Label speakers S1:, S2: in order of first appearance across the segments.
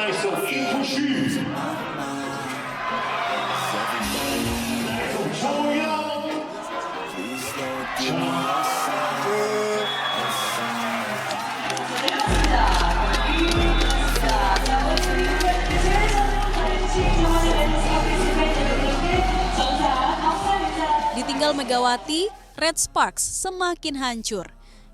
S1: 나이스 인푸시 조용
S2: Ditinggal Megawati, Red Sparks semakin hancur.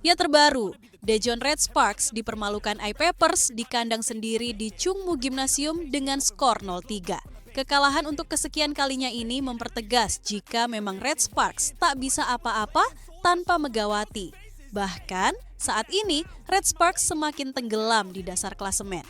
S2: Ya terbaru, Daejeon Red Sparks dipermalukan I-Papers di kandang sendiri di Chungmu Gymnasium dengan skor 0-3. Kekalahan untuk kesekian kalinya ini mempertegas jika memang Red Sparks tak bisa apa-apa tanpa Megawati. Bahkan saat ini Red Sparks semakin tenggelam di dasar klasemen.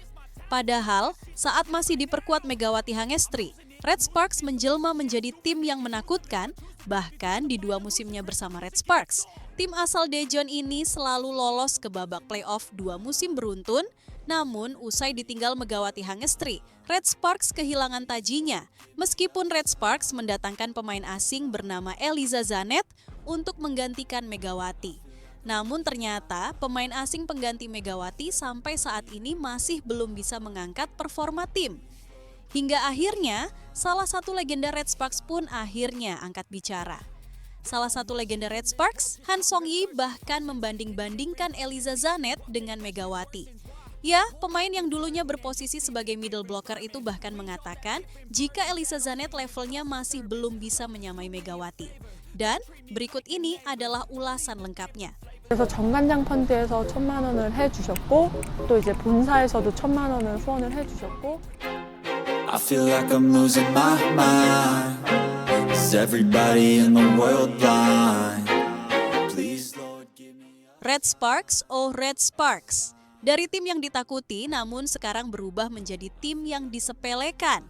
S2: Padahal saat masih diperkuat Megawati Hangestri, Red Sparks menjelma menjadi tim yang menakutkan, bahkan di 2 musimnya bersama Red Sparks. Tim asal Daejeon ini selalu lolos ke babak playoff 2 musim beruntun, namun usai ditinggal Megawati Hangestri, Red Sparks kehilangan tajinya. Meskipun Red Sparks mendatangkan pemain asing bernama Eliza Zanet untuk menggantikan Megawati. Namun ternyata pemain asing pengganti Megawati sampai saat ini masih belum bisa mengangkat performa tim. Hingga akhirnya, salah satu legenda Red Sparks pun akhirnya angkat bicara. Salah satu legenda Red Sparks, Han Song-yi bahkan membanding-bandingkan Eliza Zanet dengan Megawati. Ya, pemain yang dulunya berposisi sebagai middle blocker itu bahkan mengatakan jika Eliza Zanet levelnya masih belum bisa menyamai Megawati. Dan berikut ini adalah ulasan lengkapnya.
S3: 그래서 정관장 펀드에서 1,000만 원을 해주셨고 또 이제 본사에서도 1,000만 원을 후원을 해주셨고
S4: I feel like I'm losing my mind. Is everybody in the world blind? Please, Lord, give me a...
S2: Red Sparks, oh Red Sparks. Dari tim yang ditakuti namun sekarang berubah menjadi tim yang disepelekan.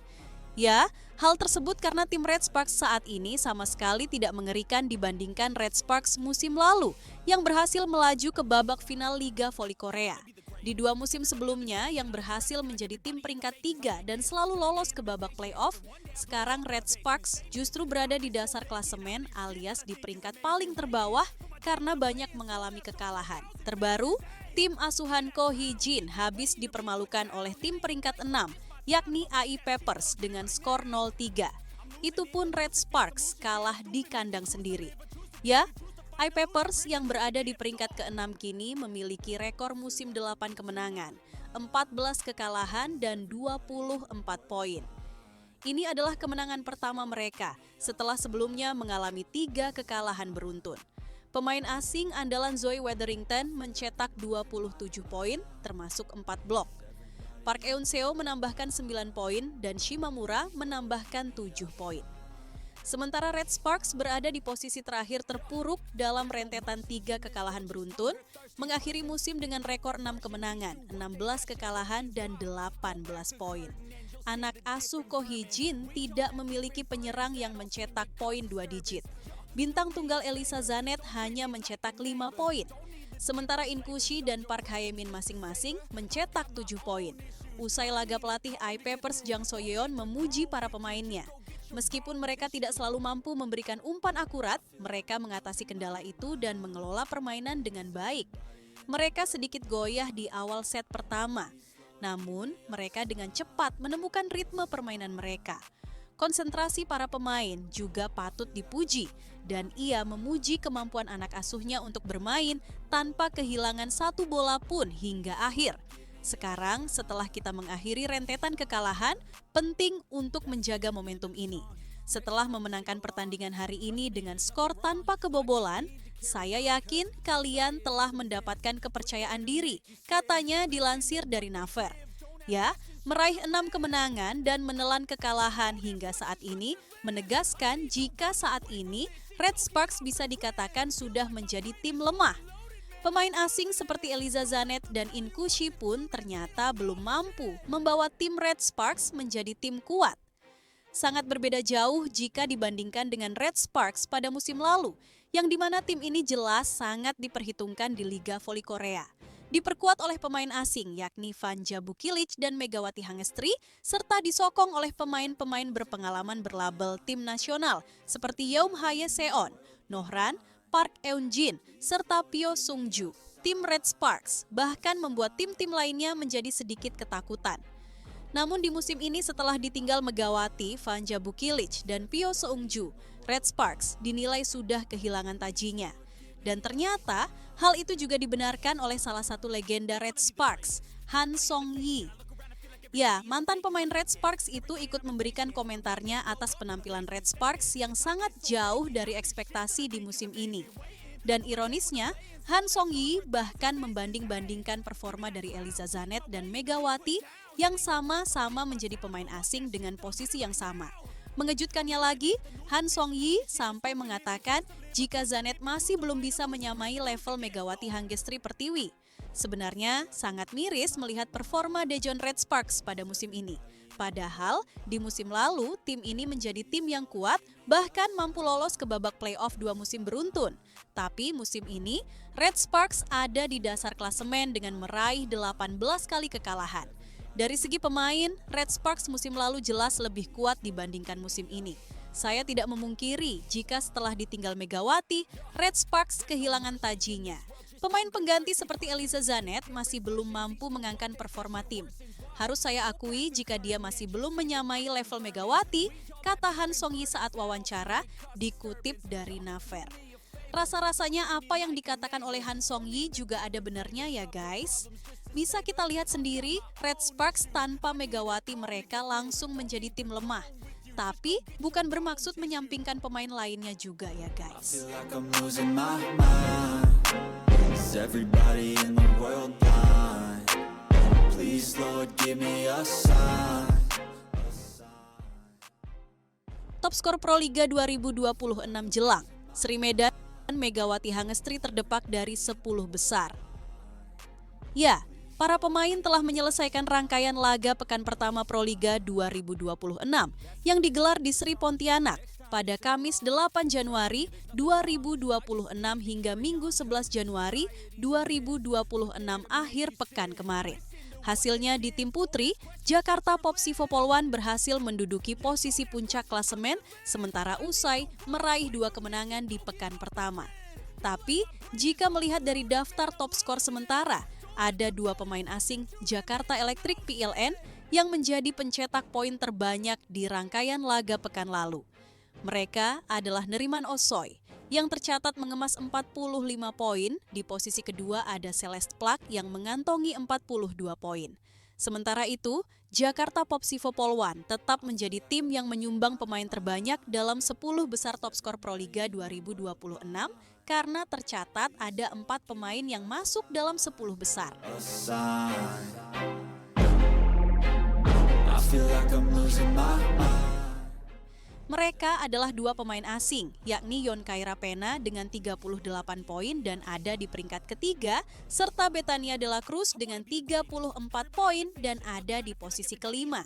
S2: Ya, hal tersebut karena tim Red Sparks saat ini sama sekali tidak mengerikan dibandingkan Red Sparks musim lalu yang berhasil melaju ke babak final Liga Voli Korea. Di 2 musim sebelumnya yang berhasil menjadi tim peringkat 3 dan selalu lolos ke babak playoff, sekarang Red Sparks justru berada di dasar klasemen alias di peringkat paling terbawah karena banyak mengalami kekalahan. Terbaru, tim asuhan Ko Hee-jin habis dipermalukan oleh tim peringkat 6, yakni I-Papers dengan skor 0-3. Itu pun Red Sparks kalah di kandang sendiri. Ya, I-Papers yang berada di peringkat ke-6 kini memiliki rekor musim 8 kemenangan, 14 kekalahan dan 24 poin. Ini adalah kemenangan pertama mereka setelah sebelumnya mengalami 3 kekalahan beruntun. Pemain asing andalan Zoe Wetherington mencetak 27 poin termasuk 4 blok. Park Eun-seo menambahkan 9 poin dan Shimamura menambahkan 7 poin. Sementara Red Sparks berada di posisi terakhir terpuruk dalam rentetan 3 kekalahan beruntun, mengakhiri musim dengan rekor 6 kemenangan, 16 kekalahan, dan 18 poin. Anak asuh Ko Hee-jin tidak memiliki penyerang yang mencetak poin 2 digit. Bintang tunggal Eliza Zanet hanya mencetak 5 poin. Sementara In Kushi dan Park Hae-min masing-masing mencetak 7 poin. Usai laga pelatih I-Papers Jang So-yeon memuji para pemainnya. Meskipun mereka tidak selalu mampu memberikan umpan akurat, mereka mengatasi kendala itu dan mengelola permainan dengan baik. Mereka sedikit goyah di awal set pertama, namun mereka dengan cepat menemukan ritme permainan mereka. Konsentrasi para pemain juga patut dipuji, dan ia memuji kemampuan anak asuhnya untuk bermain tanpa kehilangan 1 bola pun hingga akhir. Sekarang setelah kita mengakhiri rentetan kekalahan, penting untuk menjaga momentum ini. Setelah memenangkan pertandingan hari ini dengan skor tanpa kebobolan, saya yakin kalian telah mendapatkan kepercayaan diri, katanya dilansir dari Naver. Ya, meraih 6 kemenangan dan menelan kekalahan hingga saat ini menegaskan jika saat ini Red Sparks bisa dikatakan sudah menjadi tim lemah. Pemain asing seperti Eliza Zanet dan In Kushi pun ternyata belum mampu membawa tim Red Sparks menjadi tim kuat. Sangat berbeda jauh jika dibandingkan dengan Red Sparks pada musim lalu, yang dimana tim ini jelas sangat diperhitungkan di Liga Voli Korea. Diperkuat oleh pemain asing yakni Van Jabukilic dan Megawati Hangestri, serta disokong oleh pemain-pemain berpengalaman berlabel tim nasional seperti Yeom Hae Seon, Nohran, Park Eun-jin, serta Pyo Sung-ju. Tim Red Sparks bahkan membuat tim-tim lainnya menjadi sedikit ketakutan. Namun di musim ini setelah ditinggal Megawati, Vanja Bukilic, dan Pio Seungju, Red Sparks dinilai sudah kehilangan tajinya. Dan ternyata hal itu juga dibenarkan oleh salah satu legenda Red Sparks, Han Song-yi. Ya, mantan pemain Red Sparks itu ikut memberikan komentarnya atas penampilan Red Sparks yang sangat jauh dari ekspektasi di musim ini. Dan ironisnya, Han Song-yi bahkan membanding-bandingkan performa dari Eliza Zanet dan Megawati yang sama-sama menjadi pemain asing dengan posisi yang sama. Mengejutkannya lagi, Han Song-yi sampai mengatakan jika Zanet masih belum bisa menyamai level Megawati Hangestri Pertiwi. Sebenarnya sangat miris melihat performa Daejeon Red Sparks pada musim ini. Padahal di musim lalu tim ini menjadi tim yang kuat bahkan mampu lolos ke babak playoff 2 musim beruntun. Tapi musim ini Red Sparks ada di dasar klasemen dengan meraih 18 kali kekalahan. Dari segi pemain, Red Sparks musim lalu jelas lebih kuat dibandingkan musim ini. Saya tidak memungkiri jika setelah ditinggal Megawati, Red Sparks kehilangan tajinya. Pemain pengganti seperti Eliza Zanet masih belum mampu mengangkat performa tim. Harus saya akui jika dia masih belum menyamai level Megawati, kata Han Song-yi saat wawancara, dikutip dari Naver. Rasa-rasanya apa yang dikatakan oleh Han Song-yi juga ada benarnya ya guys. Bisa kita lihat sendiri, Red Sparks tanpa Megawati mereka langsung menjadi tim lemah. Tapi bukan bermaksud menyampingkan pemain lainnya juga ya guys.
S4: Feel like I'm losing my mind. Is everybody in the world blind? Please Lord give me a sign.
S2: Top skor Proliga 2026 jelang, Sri Medan dan Megawati Hangestri terdepak dari 10 besar. Ya, para pemain telah menyelesaikan rangkaian laga pekan pertama Proliga 2026 yang digelar di Sri Pontianak pada Kamis 8 Januari 2026 hingga Minggu 11 Januari 2026 akhir pekan kemarin. Hasilnya di tim putri, Jakarta Popsivo Polwan berhasil menduduki posisi puncak klasemen sementara usai meraih 2 kemenangan di pekan pertama. Tapi jika melihat dari daftar top skor sementara, ada 2 pemain asing Jakarta Electric PLN yang menjadi pencetak poin terbanyak di rangkaian laga pekan lalu. Mereka adalah Neriman Osoy yang tercatat mengemas 45 poin, di posisi kedua ada Celeste Plak yang mengantongi 42 poin. Sementara itu, Jakarta Popsivo Polwan tetap menjadi tim yang menyumbang pemain terbanyak dalam 10 besar top skor Proliga 2026 karena tercatat ada 4 pemain yang masuk dalam 10 besar.
S4: I feel like I'm losing my mind.
S2: Mereka adalah 2 pemain asing, yakni Yonkai Rapena dengan 38 poin dan ada di peringkat ketiga, serta Betania de la Cruz dengan 34 poin dan ada di posisi kelima.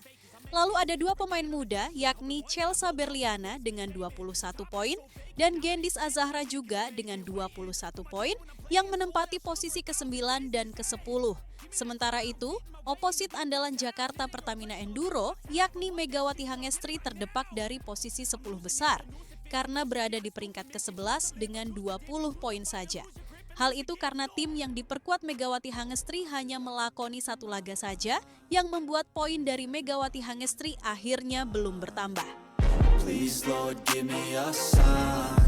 S2: Lalu ada 2 pemain muda, yakni Chelsea Berliana dengan 21 poin dan Gendis Azahra juga dengan 21 poin yang menempati posisi ke-9 dan ke-10. Sementara itu, oposit andalan Jakarta Pertamina Enduro, yakni Megawati Hangestri terdepak dari posisi 10 besar karena berada di peringkat ke-11 dengan 20 poin saja. Hal itu karena tim yang diperkuat Megawati Hangestri hanya melakoni 1 laga saja yang membuat poin dari Megawati Hangestri akhirnya belum bertambah.
S4: Please Lord give me a sign,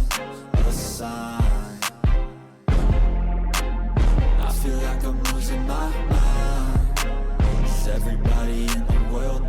S4: a sign. I feel like I'm losing my mind. Is everybody in the world